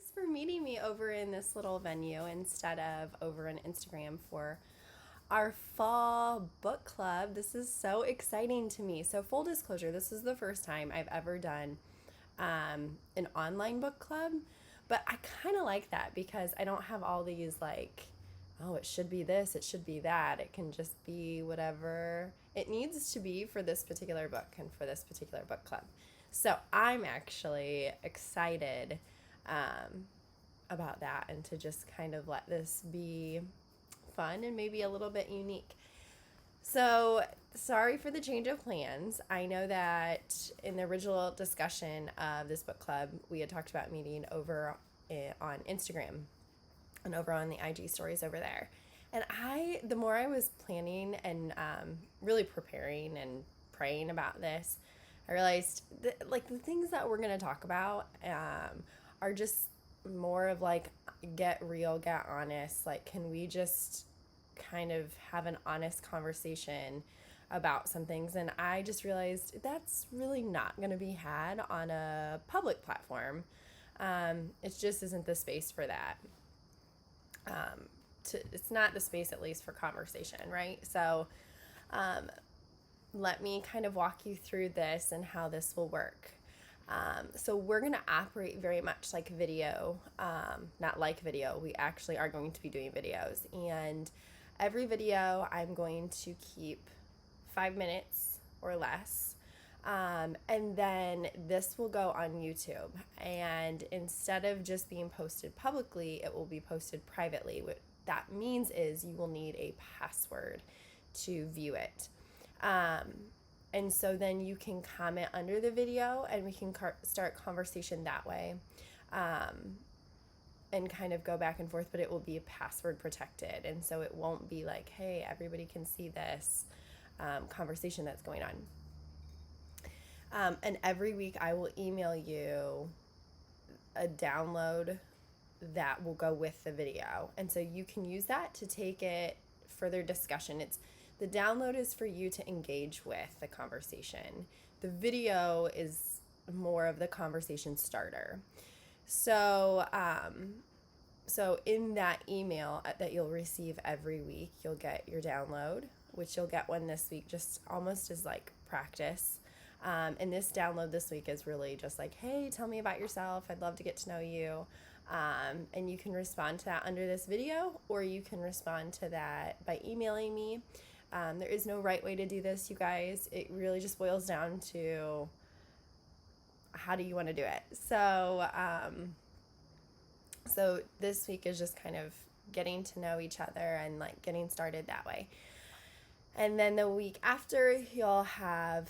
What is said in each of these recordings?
Thanks for meeting me over in this little venue instead of over on Instagram for our fall book club. This is so exciting to me. So, full disclosure, this is the first time I've ever done an online book club, but I kind of like that because I don't have all these like, oh, it should be this, it should be that. It can just be whatever it needs to be for this particular book and for this particular book club. So I'm actually excited about that and to just kind of let this be fun and maybe a little bit unique. So, sorry for the change of plans. I know that in the original discussion of this book club, we had talked about meeting over on Instagram and over on the IG stories over there. And the more I was planning and really preparing and praying about this, I realized that, like, the things that we're going to talk about are just more of like, get real, get honest. Like, can we just kind of have an honest conversation about some things? And I just realized that's really not going to be had on a public platform. It just isn't the space for that. It's not the space, at least, for conversation, right? So let me kind of walk you through this and how this will work. So we're going to operate very much like video, not like video. We actually are going to be doing videos. And every video I'm going to keep 5 minutes or less. And then this will go on YouTube. And instead of just being posted publicly, it will be posted privately. What that means is you will need a password to view it. And so then you can comment under the video and we can start conversation that way. And kind of go back and forth, but it will be password protected. And so it won't be like, hey, everybody can see this conversation that's going on. And every week I will email you a download that will go with the video. And so you can use that to take it further discussion. The download is for you to engage with the conversation. The video is more of the conversation starter. So in that email that you'll receive every week, you'll get your download, which you'll get one this week, just almost as like practice. And this download this week is really just like, hey, tell me about yourself. I'd love to get to know you. And you can respond to that under this video, or you can respond to that by emailing me. There is no right way to do this, you guys. It really just boils down to how do you want to do it. So this week is just kind of getting to know each other and like getting started that way. And then the week after, you'll have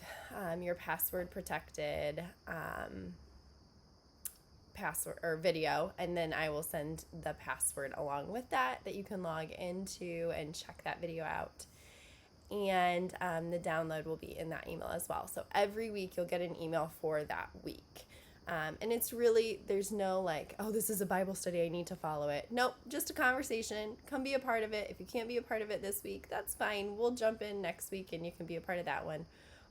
your password protected password or video, and then I will send the password along with that you can log into and check that video out. And the download will be in that email as well. So every week you'll get an email for that week. And it's really, there's no like, oh, this is a Bible study, I need to follow it. Nope, just a conversation. Come be a part of it. If you can't be a part of it this week, that's fine. We'll jump in next week and you can be a part of that one.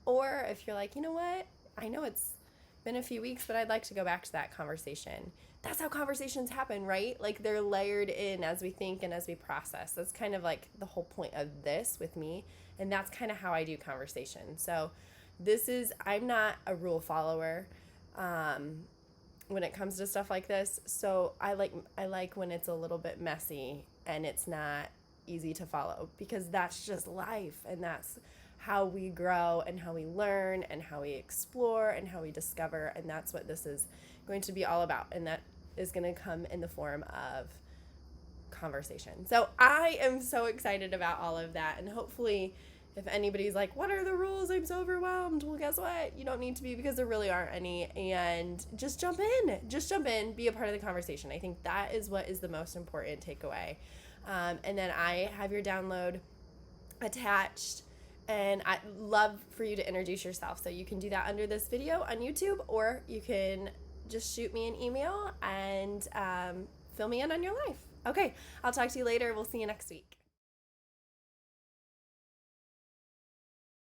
Or if you're like, you know what, I know it's been a few weeks, but I'd like to go back to that conversation. That's how conversations happen, right? Like they're layered in as we think and as we process. That's kind of like the whole point of this with me. And that's kind of how I do conversation. So I'm not a rule follower when it comes to stuff like this. So I like when it's a little bit messy and it's not easy to follow, because that's just life, and that's how we grow and how we learn and how we explore and how we discover. And that's what this is going to be all about. And that is going to come in the form of conversation. So I am so excited about all of that. And hopefully, if anybody's like, what are the rules? I'm so overwhelmed. Well, guess what? You don't need to be, because there really aren't any. And just jump in, be a part of the conversation. I think that is what is the most important takeaway. And then I have your download attached. And I'd love for you to introduce yourself. So you can do that under this video on YouTube, or you can just shoot me an email and fill me in on your life. Okay, I'll talk to you later. We'll see you next week.